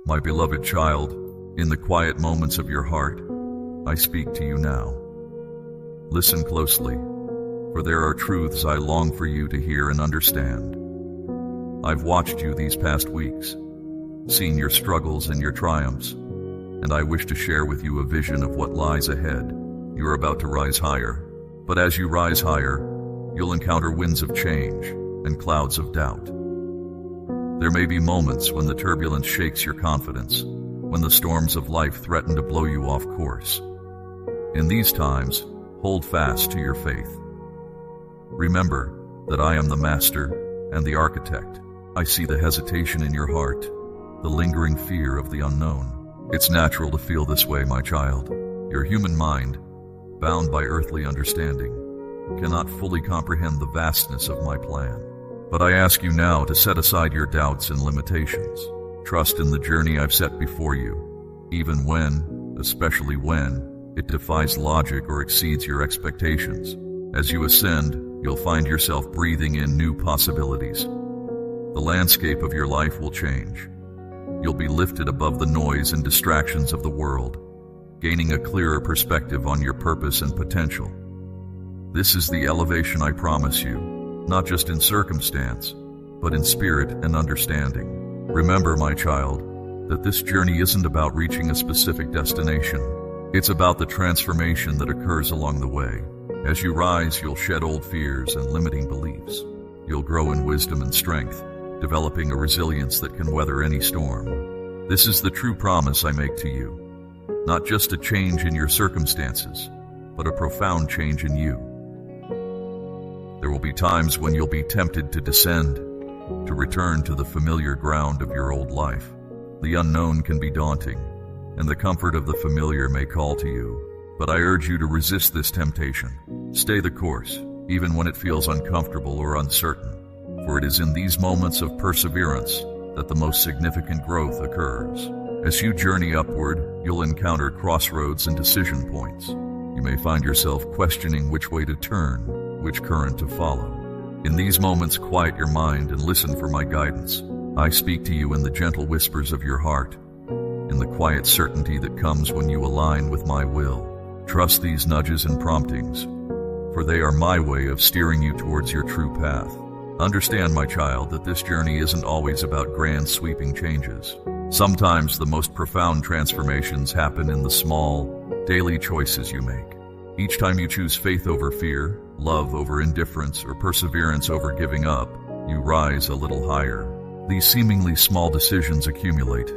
My beloved child, in the quiet moments of your heart, I speak to you now. Listen closely, for there are truths I long for you to hear and understand. I've watched you these past weeks, seen your struggles and your triumphs, and I wish to share with you a vision of what lies ahead. You are about to rise higher, but as you rise higher, you'll encounter winds of change and clouds of doubt. There may be moments when the turbulence shakes your confidence, when the storms of life threaten to blow you off course. In these times, hold fast to your faith. Remember that I am the master and the architect. I see the hesitation in your heart, the lingering fear of the unknown. It's natural to feel this way, my child. Your human mind, bound by earthly understanding, cannot fully comprehend the vastness of my plan. But I ask you now to set aside your doubts and limitations. Trust in the journey I've set before you, even when, especially when, it defies logic or exceeds your expectations. As you ascend, you'll find yourself breathing in new possibilities. The landscape of your life will change. You'll be lifted above the noise and distractions of the world, gaining a clearer perspective on your purpose and potential. This is the elevation I promise you, not just in circumstance, but in spirit and understanding. Remember, my child, that this journey isn't about reaching a specific destination. It's about the transformation that occurs along the way. As you rise, you'll shed old fears and limiting beliefs. You'll grow in wisdom and strength, developing a resilience that can weather any storm. This is the true promise I make to you. Not just a change in your circumstances, but a profound change in you. There will be times when you'll be tempted to descend, to return to the familiar ground of your old life. The unknown can be daunting, and the comfort of the familiar may call to you. But I urge you to resist this temptation. Stay the course, even when it feels uncomfortable or uncertain. For it is in these moments of perseverance that the most significant growth occurs. As you journey upward, you'll encounter crossroads and decision points. You may find yourself questioning which way to turn, which current to follow. In these moments, quiet your mind and listen for my guidance. I speak to you in the gentle whispers of your heart, in the quiet certainty that comes when you align with my will. Trust these nudges and promptings, for they are my way of steering you towards your true path. Understand, my child, that this journey isn't always about grand sweeping changes. Sometimes the most profound transformations happen in the small, daily choices you make. Each time you choose faith over fear, love over indifference, or perseverance over giving up, you rise a little higher. These seemingly small decisions accumulate,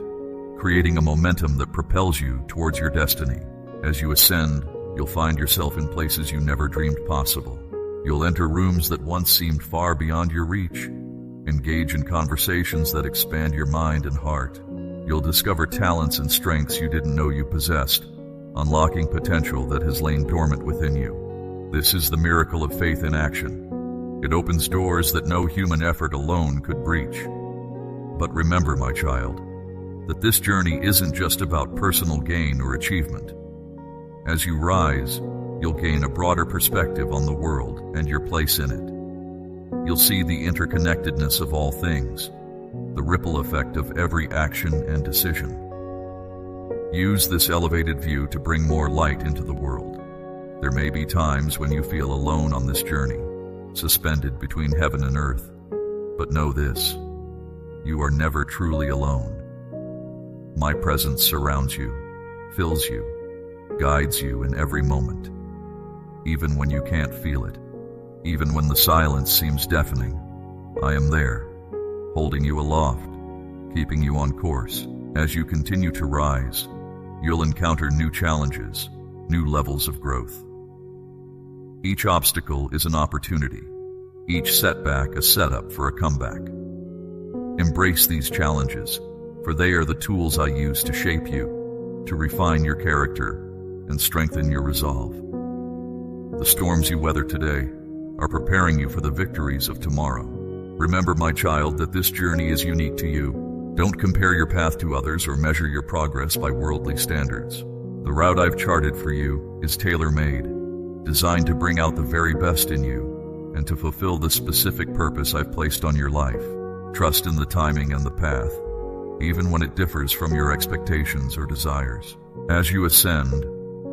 creating a momentum that propels you towards your destiny. As you ascend, you'll find yourself in places you never dreamed possible. You'll enter rooms that once seemed far beyond your reach, engage in conversations that expand your mind and heart. You'll discover talents and strengths you didn't know you possessed, unlocking potential that has lain dormant within you. This is the miracle of faith in action. It opens doors that no human effort alone could breach. But remember, my child, that this journey isn't just about personal gain or achievement. As you rise, you'll gain a broader perspective on the world and your place in it. You'll see the interconnectedness of all things, the ripple effect of every action and decision. Use this elevated view to bring more light into the world. There may be times when you feel alone on this journey, suspended between heaven and earth. But know this, you are never truly alone. My presence surrounds you, fills you, guides you in every moment. Even when you can't feel it, even when the silence seems deafening, I am there, holding you aloft, keeping you on course. As you continue to rise, you'll encounter new challenges, new levels of growth. Each obstacle is an opportunity, each setback a setup for a comeback. Embrace these challenges, for they are the tools I use to shape you, to refine your character, and strengthen your resolve. The storms you weather today are preparing you for the victories of tomorrow. Remember, my child, that this journey is unique to you. Don't compare your path to others or measure your progress by worldly standards. The route I've charted for you is tailor-made, designed to bring out the very best in you and to fulfill the specific purpose I've placed on your life. Trust in the timing and the path, even when it differs from your expectations or desires. As you ascend,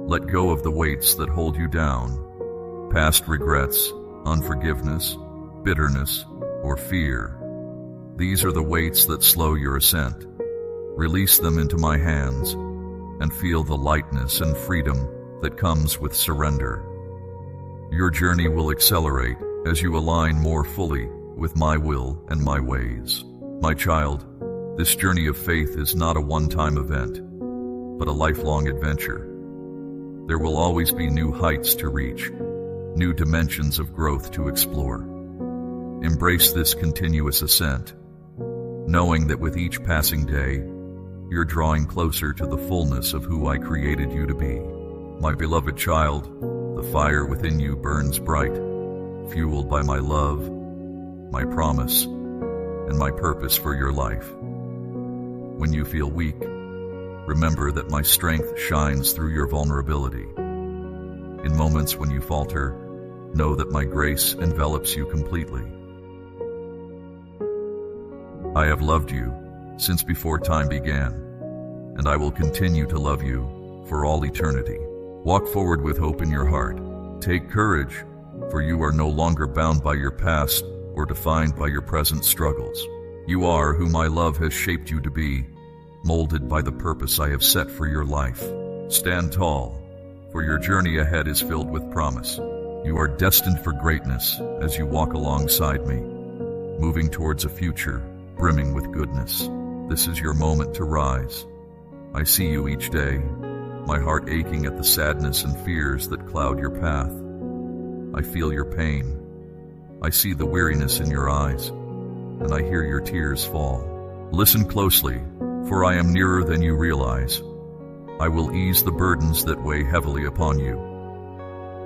let go of the weights that hold you down, past regrets, unforgiveness, bitterness, or fear. These are the weights that slow your ascent. Release them into my hands and feel the lightness and freedom that comes with surrender. Your journey will accelerate as you align more fully with my will and my ways. My child, this journey of faith is not a one-time event, but a lifelong adventure. There will always be new heights to reach, new dimensions of growth to explore. Embrace this continuous ascent, knowing that with each passing day, you're drawing closer to the fullness of who I created you to be. My beloved child, the fire within you burns bright, fueled by my love, my promise, and my purpose for your life. When you feel weak, remember that my strength shines through your vulnerability. In moments when you falter, know that my grace envelops you completely. I have loved you since before time began, and I will continue to love you for all eternity. Walk forward with hope in your heart. Take courage, for you are no longer bound by your past or defined by your present struggles. You are who my love has shaped you to be, molded by the purpose I have set for your life. Stand tall, for your journey ahead is filled with promise. You are destined for greatness as you walk alongside me, moving towards a future brimming with goodness. This is your moment to rise. I see you each day, my heart aching at the sadness and fears that cloud your path. I feel your pain. I see the weariness in your eyes, and I hear your tears fall. Listen closely, for I am nearer than you realize. I will ease the burdens that weigh heavily upon you.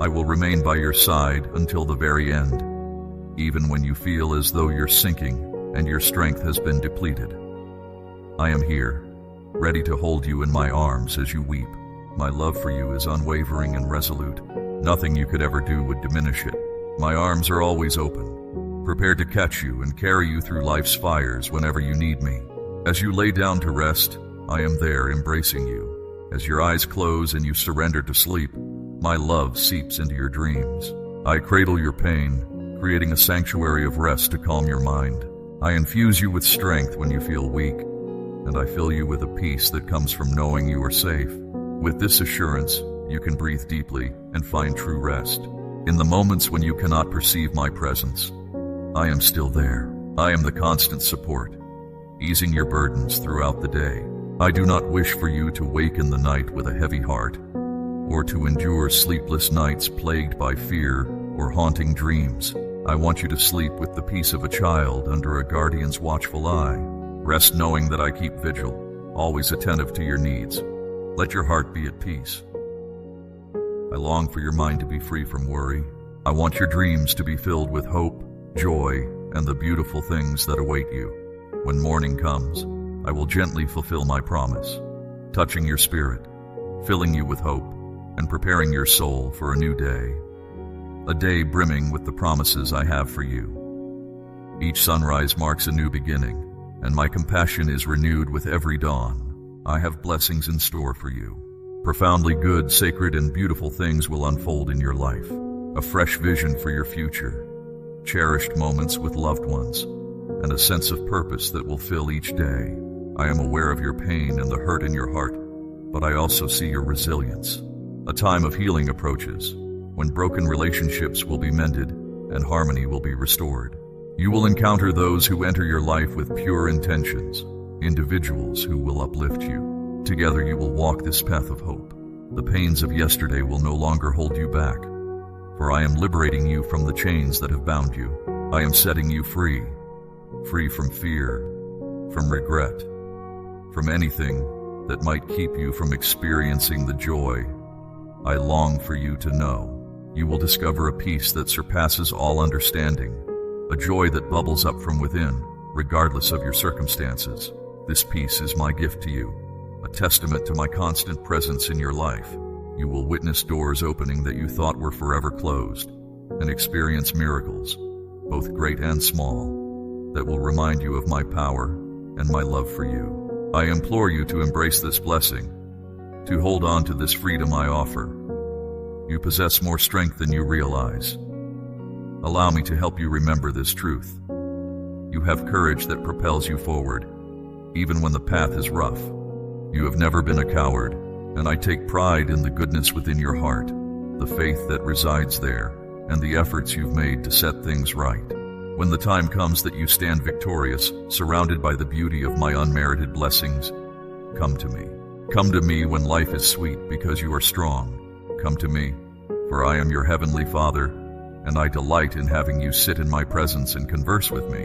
I will remain by your side until the very end, even when you feel as though you're sinking and your strength has been depleted. I am here, ready to hold you in my arms as you weep. My love for you is unwavering and resolute. Nothing you could ever do would diminish it. My arms are always open, prepared to catch you and carry you through life's fires whenever you need me. As you lay down to rest, I am there embracing you. As your eyes close and you surrender to sleep, my love seeps into your dreams. I cradle your pain, creating a sanctuary of rest to calm your mind. I infuse you with strength when you feel weak, and I fill you with a peace that comes from knowing you are safe. With this assurance, you can breathe deeply and find true rest. In the moments when you cannot perceive my presence, I am still there. I am the constant support, easing your burdens throughout the day. I do not wish for you to wake in the night with a heavy heart, or to endure sleepless nights plagued by fear or haunting dreams. I want you to sleep with the peace of a child under a guardian's watchful eye. Rest knowing that I keep vigil, always attentive to your needs. Let your heart be at peace. I long for your mind to be free from worry. I want your dreams to be filled with hope, joy, and the beautiful things that await you. When morning comes, I will gently fulfill my promise, touching your spirit, filling you with hope, and preparing your soul for a new day. A day brimming with the promises I have for you. Each sunrise marks a new beginning, and my compassion is renewed with every dawn. I have blessings in store for you. Profoundly good, sacred, and beautiful things will unfold in your life. A fresh vision for your future, cherished moments with loved ones, and a sense of purpose that will fill each day. I am aware of your pain and the hurt in your heart, but I also see your resilience. A time of healing approaches, when broken relationships will be mended and harmony will be restored. You will encounter those who enter your life with pure intentions, individuals who will uplift you. Together you will walk this path of hope. The pains of yesterday will no longer hold you back, for I am liberating you from the chains that have bound you. I am setting you free, free from fear, from regret, from anything that might keep you from experiencing the joy I long for you to know. You will discover a peace that surpasses all understanding, a joy that bubbles up from within, regardless of your circumstances. This peace is my gift to you, a testament to my constant presence in your life. You will witness doors opening that you thought were forever closed, and experience miracles, both great and small, that will remind you of my power and my love for you. I implore you to embrace this blessing, to hold on to this freedom I offer. You possess more strength than you realize. Allow me to help you remember this truth. You have courage that propels you forward, even when the path is rough. You have never been a coward, and I take pride in the goodness within your heart, the faith that resides there, and the efforts you've made to set things right. When the time comes that you stand victorious, surrounded by the beauty of my unmerited blessings, come to me. Come to me when life is sweet because you are strong. Come to me, for I am your heavenly Father, and I delight in having you sit in my presence and converse with me.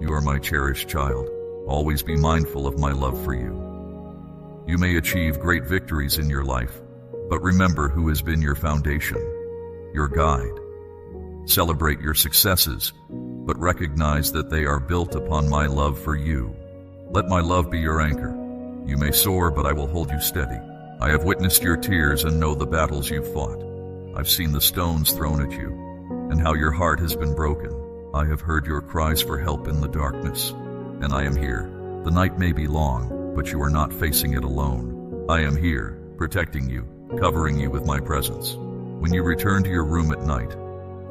You are my cherished child. Always be mindful of my love for you. You may achieve great victories in your life, but remember who has been your foundation, your guide. Celebrate your successes, but recognize that they are built upon my love for you. Let my love be your anchor. You may soar, but I will hold you steady. I have witnessed your tears and know the battles you've fought. I've seen the stones thrown at you, and how your heart has been broken. I have heard your cries for help in the darkness, and I am here. The night may be long, but you are not facing it alone. I am here, protecting you, covering you with my presence. When you return to your room at night,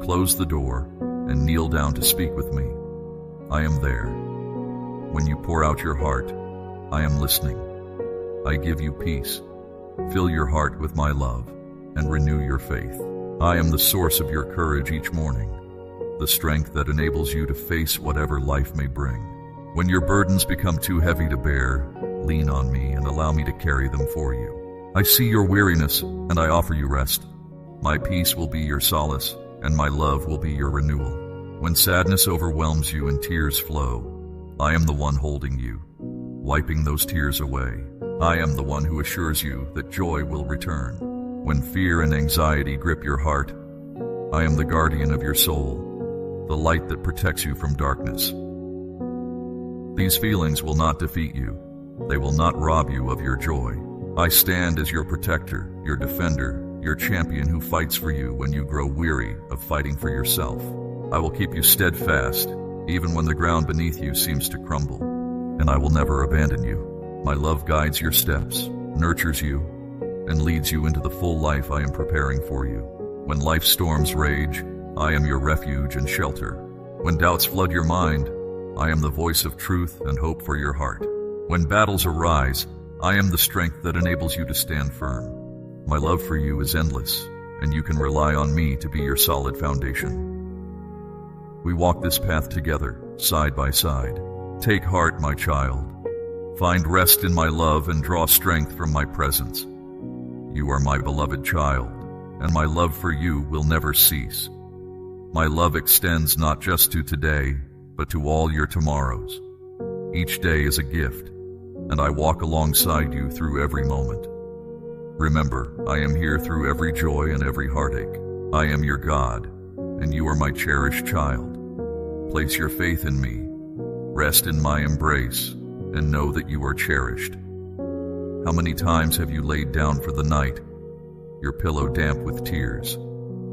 close the door and kneel down to speak with me. I am there. When you pour out your heart, I am listening. I give you peace. Fill your heart with my love and renew your faith. I am the source of your courage each morning, the strength that enables you to face whatever life may bring. When your burdens become too heavy to bear, lean on me and allow me to carry them for you. I see your weariness and I offer you rest. My peace will be your solace, and my love will be your renewal. When sadness overwhelms you and tears flow, I am the one holding you, wiping those tears away. I am the one who assures you that joy will return. When fear and anxiety grip your heart, I am the guardian of your soul, the light that protects you from darkness. These feelings will not defeat you. They will not rob you of your joy. I stand as your protector, your defender, your champion who fights for you when you grow weary of fighting for yourself. I will keep you steadfast, even when the ground beneath you seems to crumble, and I will never abandon you. My love guides your steps, nurtures you, and leads you into the full life I am preparing for you. When life's storms rage, I am your refuge and shelter. When doubts flood your mind, I am the voice of truth and hope for your heart. When battles arise, I am the strength that enables you to stand firm. My love for you is endless, and you can rely on me to be your solid foundation. We walk this path together, side by side. Take heart, my child. Find rest in my love and draw strength from my presence. You are my beloved child, and my love for you will never cease. My love extends not just to today, but to all your tomorrows. Each day is a gift, and I walk alongside you through every moment. Remember, I am here through every joy and every heartache. I am your God, and you are my cherished child. Place your faith in me, rest in my embrace, and know that you are cherished. How many times have you laid down for the night, your pillow damp with tears,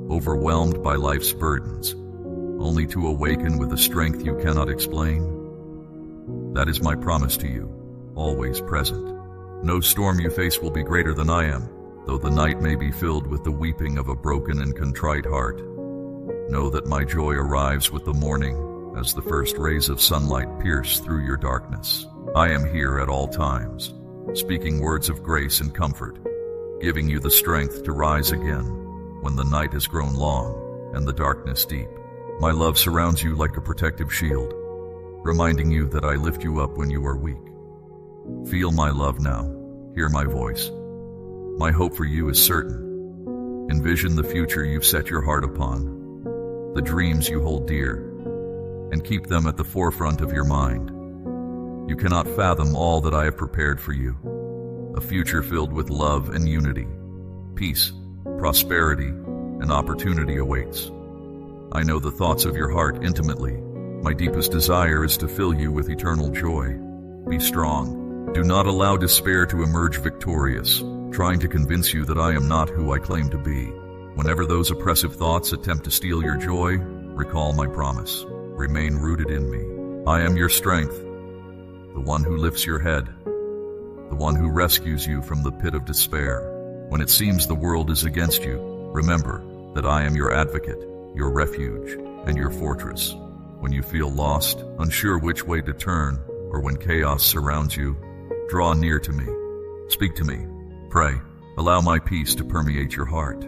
overwhelmed by life's burdens, only to awaken with a strength you cannot explain? That is my promise to you, always present. No storm you face will be greater than I am, though the night may be filled with the weeping of a broken and contrite heart. Know that my joy arrives with the morning, as the first rays of sunlight pierce through your darkness. I am here at all times, speaking words of grace and comfort, giving you the strength to rise again when the night has grown long and the darkness deep. My love surrounds you like a protective shield, reminding you that I lift you up when you are weak. Feel my love now. Hear my voice. My hope for you is certain. Envision the future you've set your heart upon, the dreams you hold dear, and keep them at the forefront of your mind. You cannot fathom all that I have prepared for you. A future filled with love and unity, peace, prosperity, and opportunity awaits. I know the thoughts of your heart intimately. My deepest desire is to fill you with eternal joy. Be strong. Do not allow despair to emerge victorious, trying to convince you that I am not who I claim to be. Whenever those oppressive thoughts attempt to steal your joy, recall my promise. Remain rooted in me. I am your strength, the one who lifts your head, the one who rescues you from the pit of despair. When it seems the world is against you, remember that I am your advocate, your refuge, and your fortress. When you feel lost, unsure which way to turn, or when chaos surrounds you, draw near to me. Speak to me. Pray. Allow my peace to permeate your heart,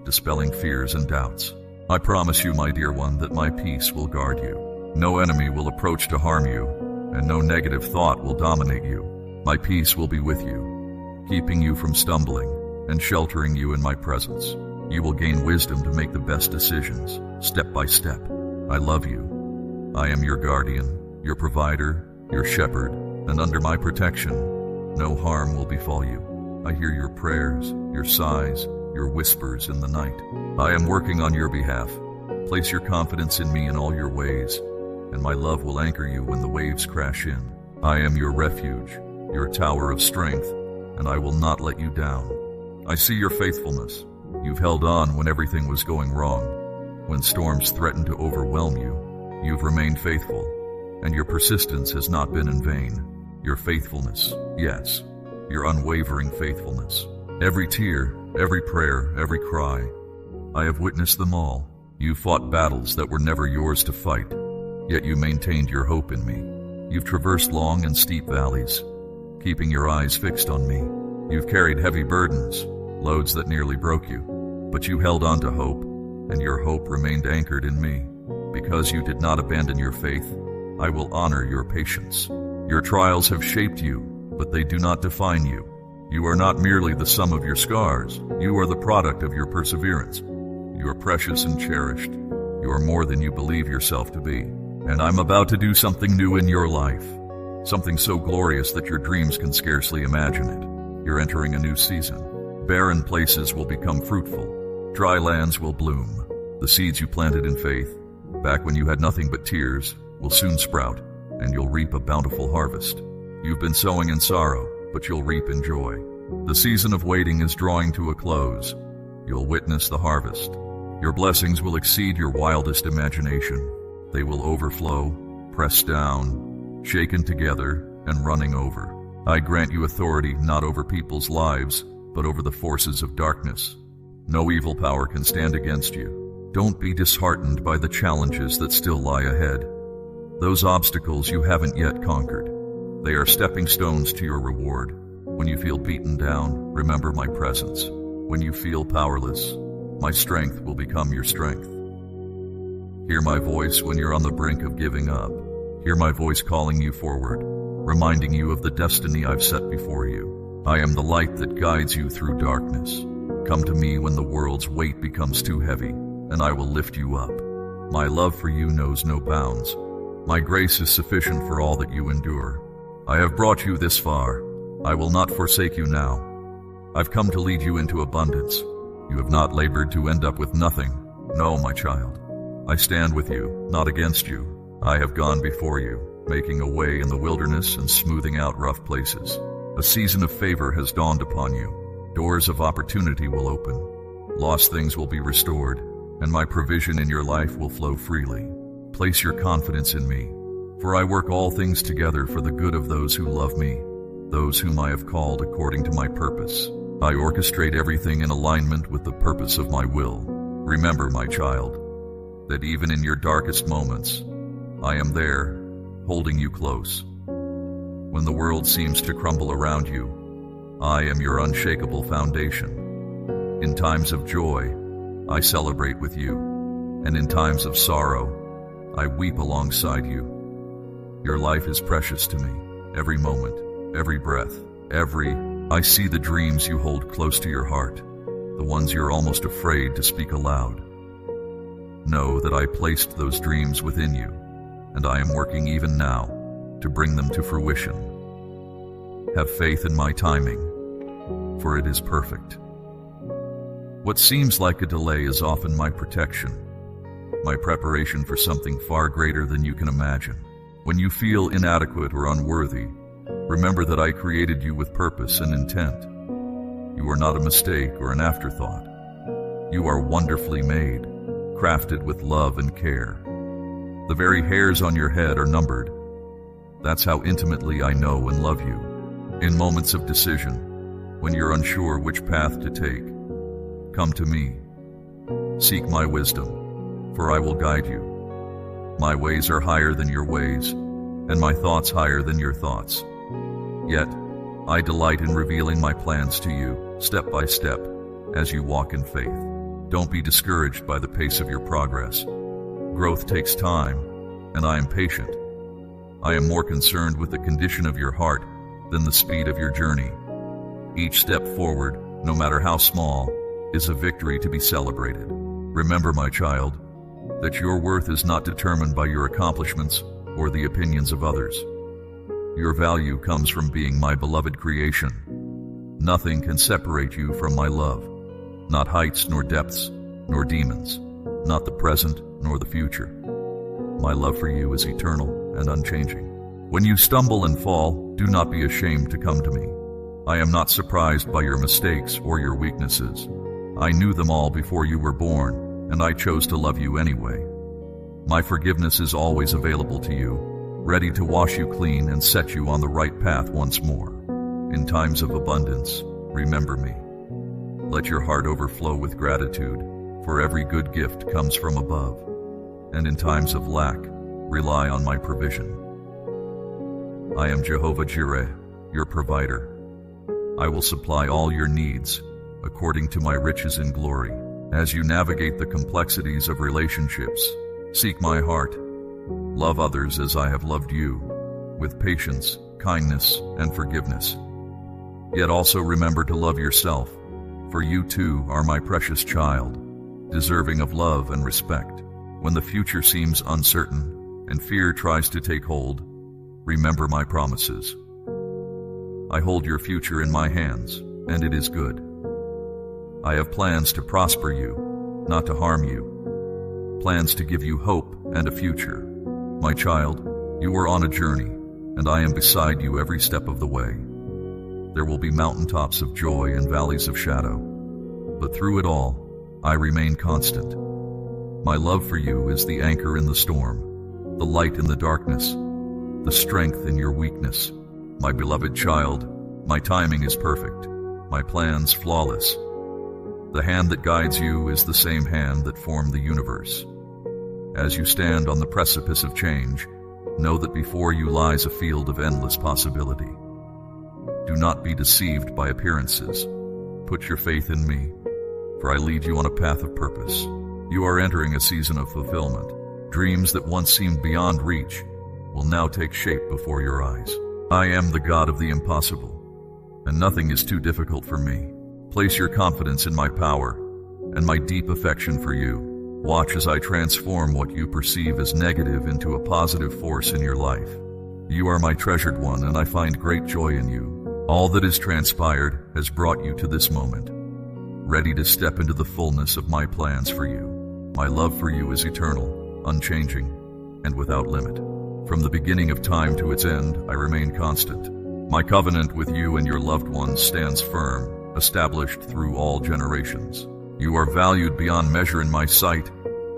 dispelling fears and doubts. I promise you, my dear one, that my peace will guard you. No enemy will approach to harm you, and no negative thought will dominate you. My peace will be with you, keeping you from stumbling and sheltering you in my presence. You will gain wisdom to make the best decisions, step by step. I love you. I am your guardian, your provider, your shepherd, and under my protection, no harm will befall you. I hear your prayers, your sighs, your whispers in the night. I am working on your behalf. Place your confidence in me in all your ways, and my love will anchor you when the waves crash in. I am your refuge, your tower of strength, and I will not let you down. I see your faithfulness. You've held on when everything was going wrong. When storms threatened to overwhelm you, you've remained faithful, and your persistence has not been in vain. Your faithfulness, yes, your unwavering faithfulness. Every tear, every prayer, every cry, I have witnessed them all. You fought battles that were never yours to fight, yet you maintained your hope in me. You've traversed long and steep valleys, keeping your eyes fixed on me. You've carried heavy burdens, loads that nearly broke you, but you held on to hope, and your hope remained anchored in me. Because you did not abandon your faith, I will honor your patience. Your trials have shaped you, but they do not define you. You are not merely the sum of your scars. You are the product of your perseverance. You are precious and cherished. You are more than you believe yourself to be. And I'm about to do something new in your life. Something so glorious that your dreams can scarcely imagine it. You're entering a new season. Barren places will become fruitful. Dry lands will bloom. The seeds you planted in faith, back when you had nothing but tears, will soon sprout, and you'll reap a bountiful harvest. You've been sowing in sorrow, but you'll reap in joy. The season of waiting is drawing to a close. You'll witness the harvest. Your blessings will exceed your wildest imagination. They will overflow, pressed down, shaken together, and running over. I grant you authority not over people's lives, but over the forces of darkness. No evil power can stand against you. Don't be disheartened by the challenges that still lie ahead. Those obstacles you haven't yet conquered. They are stepping stones to your reward. When you feel beaten down, remember my presence. When you feel powerless, my strength will become your strength. Hear my voice when you're on the brink of giving up. Hear my voice calling you forward, reminding you of the destiny I've set before you. I am the light that guides you through darkness. Come to me when the world's weight becomes too heavy, and I will lift you up. My love for you knows no bounds. My grace is sufficient for all that you endure. I have brought you this far. I will not forsake you now. I've come to lead you into abundance. You have not labored to end up with nothing. No, my child. I stand with you, not against you. I have gone before you, making a way in the wilderness and smoothing out rough places. A season of favor has dawned upon you. Doors of opportunity will open. Lost things will be restored, and my provision in your life will flow freely. Place your confidence in me, for I work all things together for the good of those who love me, those whom I have called according to my purpose. I orchestrate everything in alignment with the purpose of my will. Remember, my child, that even in your darkest moments, I am there, holding you close. When the world seems to crumble around you, I am your unshakable foundation. In times of joy, I celebrate with you, and in times of sorrow, I weep alongside you. Your life is precious to me, every moment, every breath, I see the dreams you hold close to your heart, the ones you're almost afraid to speak aloud. Know that I placed those dreams within you, and I am working even now to bring them to fruition. Have faith in my timing, for it is perfect. What seems like a delay is often my protection, my preparation for something far greater than you can imagine. When you feel inadequate or unworthy, remember that I created you with purpose and intent. You are not a mistake or an afterthought. You are wonderfully made, crafted with love and care. The very hairs on your head are numbered. That's how intimately I know and love you. In moments of decision, when you're unsure which path to take, come to me. Seek my wisdom, for I will guide you. My ways are higher than your ways, and my thoughts higher than your thoughts. Yet, I delight in revealing my plans to you, step by step, as you walk in faith. Don't be discouraged by the pace of your progress. Growth takes time, and I am patient. I am more concerned with the condition of your heart than the speed of your journey. Each step forward, no matter how small, is a victory to be celebrated. Remember, my child, that your worth is not determined by your accomplishments or the opinions of others. Your value comes from being my beloved creation. Nothing can separate you from my love. Not heights nor depths, nor demons. Not the present nor the future. My love for you is eternal and unchanging. When you stumble and fall, do not be ashamed to come to me. I am not surprised by your mistakes or your weaknesses. I knew them all before you were born, and I chose to love you anyway. My forgiveness is always available to you, ready to wash you clean and set you on the right path once more. In times of abundance, remember me. Let your heart overflow with gratitude, for every good gift comes from above. And in times of lack, rely on my provision. I am Jehovah Jireh, your provider. I will supply all your needs, according to my riches in glory. As you navigate the complexities of relationships, seek my heart. Love others as I have loved you, with patience, kindness, and forgiveness. Yet also remember to love yourself, for you too are my precious child, deserving of love and respect. When the future seems uncertain and fear tries to take hold, remember my promises. I hold your future in my hands, and it is good. I have plans to prosper you, not to harm you. Plans to give you hope and a future. My child, you are on a journey, and I am beside you every step of the way. There will be mountaintops of joy and valleys of shadow, but through it all, I remain constant. My love for you is the anchor in the storm, the light in the darkness, the strength in your weakness. My beloved child, my timing is perfect, my plans flawless. The hand that guides you is the same hand that formed the universe. As you stand on the precipice of change, know that before you lies a field of endless possibility. Do not be deceived by appearances. Put your faith in me, for I lead you on a path of purpose. You are entering a season of fulfillment. Dreams that once seemed beyond reach will now take shape before your eyes. I am the God of the impossible, and nothing is too difficult for me. Place your confidence in my power and my deep affection for you. Watch as I transform what you perceive as negative into a positive force in your life. You are my treasured one, and I find great joy in you. All that has transpired has brought you to this moment, ready to step into the fullness of my plans for you. My love for you is eternal, unchanging, and without limit. From the beginning of time to its end, I remain constant. My covenant with you and your loved ones stands firm, established through all generations. You are valued beyond measure in my sight,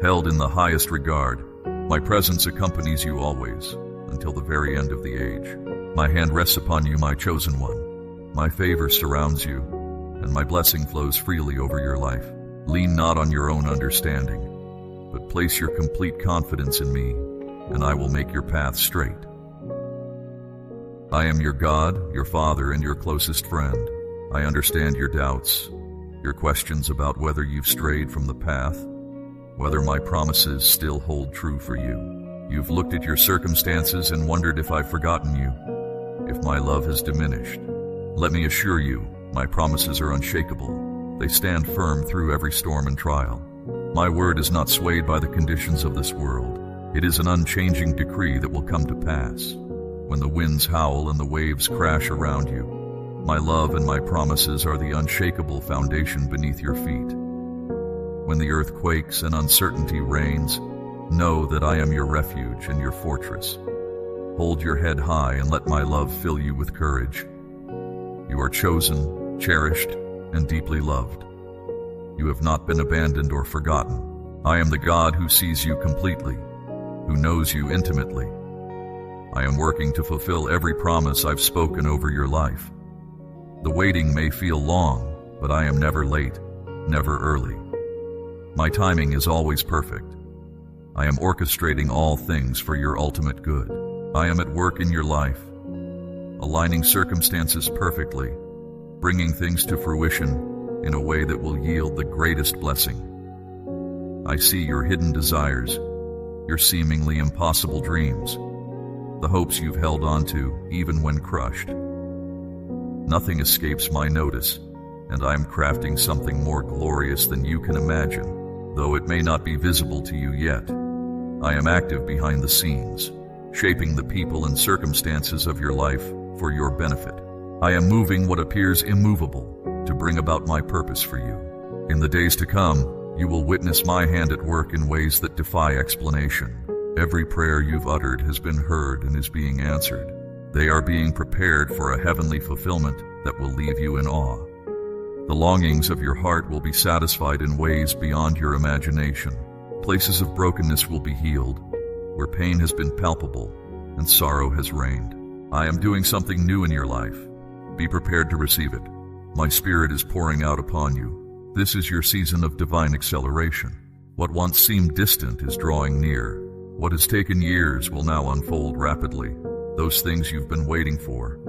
held in the highest regard. My presence accompanies you always, until the very end of the age. My hand rests upon you, my chosen one. My favor surrounds you, and my blessing flows freely over your life. Lean not on your own understanding, but place your complete confidence in me, and I will make your path straight. I am your God, your Father, and your closest friend. I understand your doubts, your questions about whether you've strayed from the path, whether my promises still hold true for you. You've looked at your circumstances and wondered if I've forgotten you, if my love has diminished. Let me assure you, my promises are unshakable. They stand firm through every storm and trial. My word is not swayed by the conditions of this world. It is an unchanging decree that will come to pass. When the winds howl and the waves crash around you, my love and my promises are the unshakable foundation beneath your feet. When the earth quakes and uncertainty reigns, know that I am your refuge and your fortress. Hold your head high and let my love fill you with courage. You are chosen, cherished, and deeply loved. You have not been abandoned or forgotten. I am the God who sees you completely, who knows you intimately. I am working to fulfill every promise I've spoken over your life. The waiting may feel long, but I am never late, never early. My timing is always perfect. I am orchestrating all things for your ultimate good. I am at work in your life, aligning circumstances perfectly, bringing things to fruition in a way that will yield the greatest blessing. I see your hidden desires, your seemingly impossible dreams, the hopes you've held on to even when crushed. Nothing escapes my notice, and I am crafting something more glorious than you can imagine, though it may not be visible to you yet. I am active behind the scenes, shaping the people and circumstances of your life for your benefit. I am moving what appears immovable to bring about my purpose for you. In the days to come, you will witness my hand at work in ways that defy explanation. Every prayer you've uttered has been heard and is being answered. They are being prepared for a heavenly fulfillment that will leave you in awe. The longings of your heart will be satisfied in ways beyond your imagination. Places of brokenness will be healed, where pain has been palpable and sorrow has reigned. I am doing something new in your life. Be prepared to receive it. My Spirit is pouring out upon you. This is your season of divine acceleration. What once seemed distant is drawing near. What has taken years will now unfold rapidly. Those things you've been waiting for,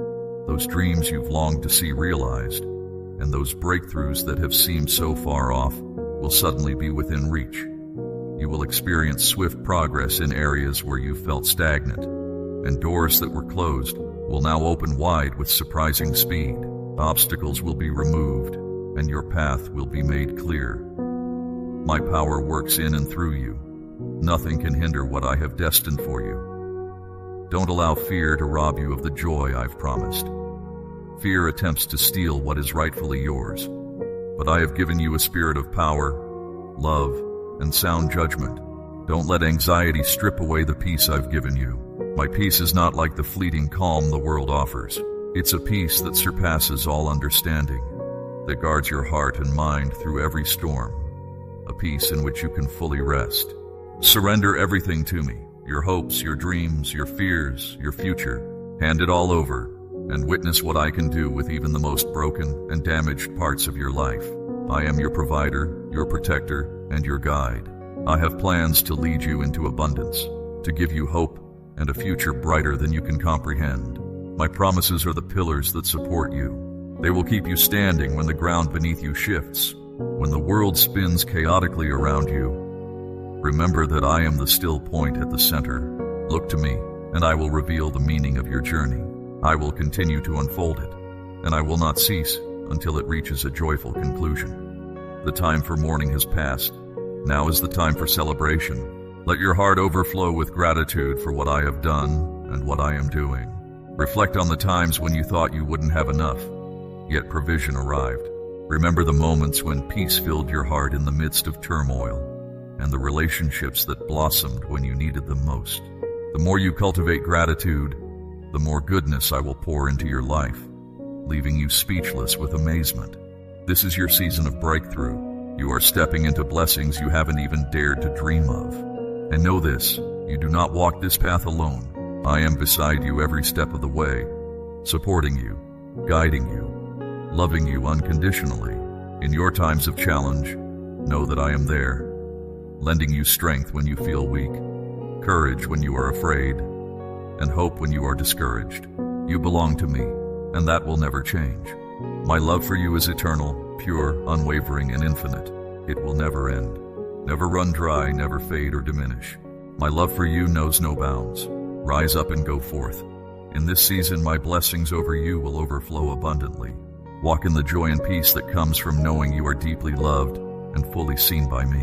those dreams you've longed to see realized, and those breakthroughs that have seemed so far off will suddenly be within reach. You will experience swift progress in areas where you felt stagnant, and doors that were closed will now open wide with surprising speed. Obstacles will be removed, and your path will be made clear. My power works in and through you. Nothing can hinder what I have destined for you. Don't allow fear to rob you of the joy I've promised. Fear attempts to steal what is rightfully yours, but I have given you a spirit of power, love, and sound judgment. Don't let anxiety strip away the peace I've given you. My peace is not like the fleeting calm the world offers. It's a peace that surpasses all understanding, that guards your heart and mind through every storm, a peace in which you can fully rest. Surrender everything to me, your hopes, your dreams, your fears, your future. Hand it all over and witness what I can do with even the most broken and damaged parts of your life. I am your provider, your protector, and your guide. I have plans to lead you into abundance, to give you hope and a future brighter than you can comprehend. My promises are the pillars that support you. They will keep you standing when the ground beneath you shifts, when the world spins chaotically around you. Remember that I am the still point at the center. Look to me, and I will reveal the meaning of your journey. I will continue to unfold it, and I will not cease until it reaches a joyful conclusion. The time for mourning has passed. Now is the time for celebration. Let your heart overflow with gratitude for what I have done and what I am doing. Reflect on the times when you thought you wouldn't have enough, yet provision arrived. Remember the moments when peace filled your heart in the midst of turmoil, and the relationships that blossomed when you needed them most. The more you cultivate gratitude, the more goodness I will pour into your life, leaving you speechless with amazement. This is your season of breakthrough. You are stepping into blessings you haven't even dared to dream of. And know this, you do not walk this path alone. I am beside you every step of the way, supporting you, guiding you, loving you unconditionally. In your times of challenge, know that I am there, lending you strength when you feel weak, courage when you are afraid, and hope when you are discouraged. You belong to me, and that will never change. My love for you is eternal, pure, unwavering, and infinite. It will never end, never run dry, never fade or diminish. My love for you knows no bounds. Rise up and go forth. In this season, my blessings over you will overflow abundantly. Walk in the joy and peace that comes from knowing you are deeply loved and fully seen by me.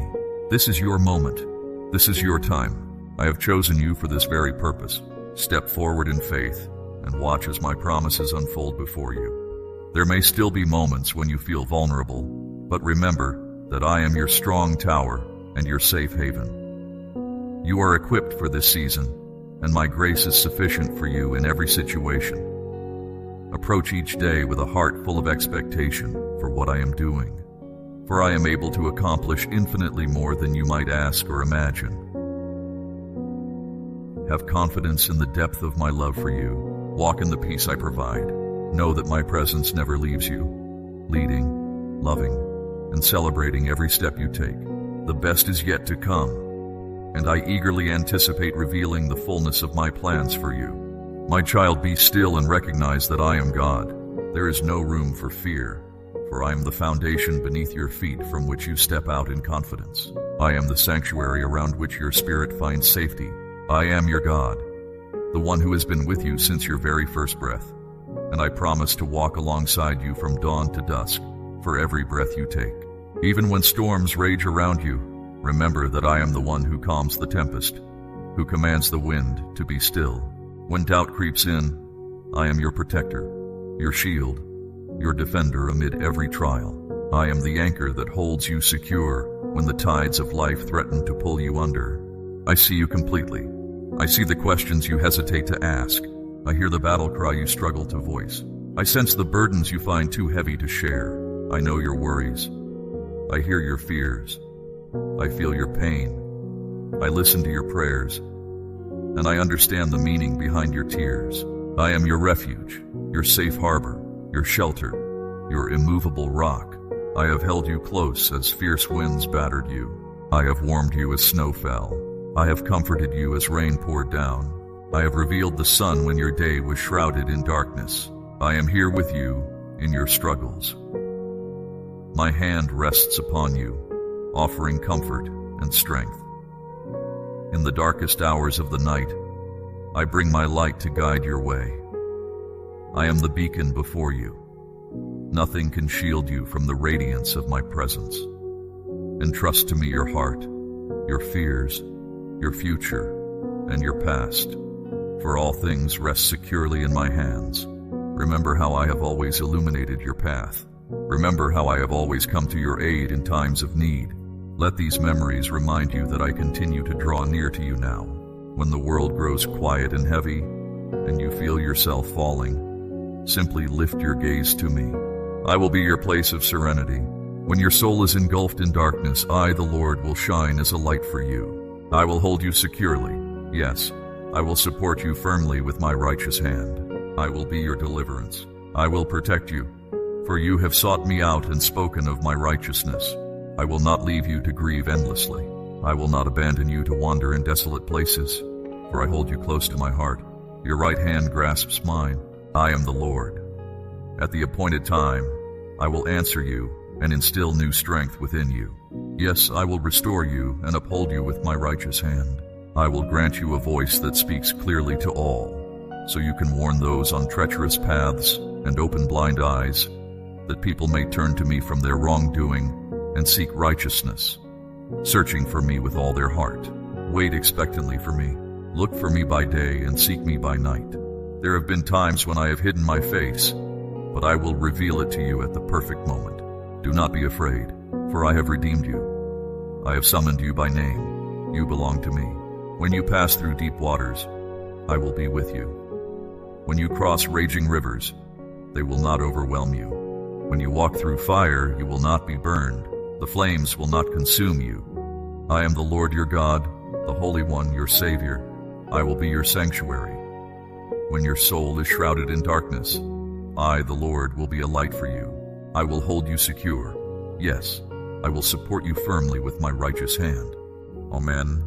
This is your moment. This is your time. I have chosen you for this very purpose. Step forward in faith and watch as my promises unfold before you. There may still be moments when you feel vulnerable, but remember that I am your strong tower and your safe haven. You are equipped for this season, and my grace is sufficient for you in every situation. Approach each day with a heart full of expectation for what I am doing, for I am able to accomplish infinitely more than you might ask or imagine. Have confidence in the depth of my love for you. Walk in the peace I provide. Know that my presence never leaves you, leading, loving, and celebrating every step you take. The best is yet to come, and I eagerly anticipate revealing the fullness of my plans for you. My child, be still and recognize that I am God. There is no room for fear, for I am the foundation beneath your feet from which you step out in confidence. I am the sanctuary around which your spirit finds safety. I am your God, the one who has been with you since your very first breath, and I promise to walk alongside you from dawn to dusk for every breath you take. Even when storms rage around you, remember that I am the one who calms the tempest, who commands the wind to be still. When doubt creeps in, I am your protector, your shield, your defender amid every trial. I am the anchor that holds you secure when the tides of life threaten to pull you under. I see you completely. I see the questions you hesitate to ask. I hear the battle cry you struggle to voice. I sense the burdens you find too heavy to share. I know your worries. I hear your fears. I feel your pain. I listen to your prayers. And I understand the meaning behind your tears. I am your refuge, your safe harbor, your shelter, your immovable rock. I have held you close as fierce winds battered you. I have warmed you as snow fell. I have comforted you as rain poured down. I have revealed the sun when your day was shrouded in darkness. I am here with you in your struggles. My hand rests upon you, offering comfort and strength. In the darkest hours of the night, I bring my light to guide your way. I am the beacon before you. Nothing can shield you from the radiance of my presence. Entrust to me your heart, your fears, your future, and your past, for all things rest securely in my hands. Remember how I have always illuminated your path. Remember how I have always come to your aid in times of need. Let these memories remind you that I continue to draw near to you now. When the world grows quiet and heavy, and you feel yourself falling, simply lift your gaze to me. I will be your place of serenity. When your soul is engulfed in darkness, I, the Lord, will shine as a light for you. I will hold you securely. Yes, I will support you firmly with my righteous hand. I will be your deliverance. I will protect you, for you have sought me out and spoken of my righteousness. I will not leave you to grieve endlessly. I will not abandon you to wander in desolate places, for I hold you close to my heart. Your right hand grasps mine. I am the Lord. At the appointed time, I will answer you and instill new strength within you. Yes, I will restore you and uphold you with my righteous hand. I will grant you a voice that speaks clearly to all, so you can warn those on treacherous paths and open blind eyes, that people may turn to me from their wrongdoing and seek righteousness, searching for me with all their heart. Wait expectantly for me. Look for me by day and seek me by night. There have been times when I have hidden my face, but I will reveal it to you at the perfect moment. Do not be afraid, for I have redeemed you. I have summoned you by name. You belong to me. When you pass through deep waters, I will be with you. When you cross raging rivers, they will not overwhelm you. When you walk through fire, you will not be burned. The flames will not consume you. I am the Lord your God, the Holy One, your Savior. I will be your sanctuary. When your soul is shrouded in darkness, I, the Lord, will be a light for you. I will hold you secure. Yes, I will support you firmly with my righteous hand. Amen.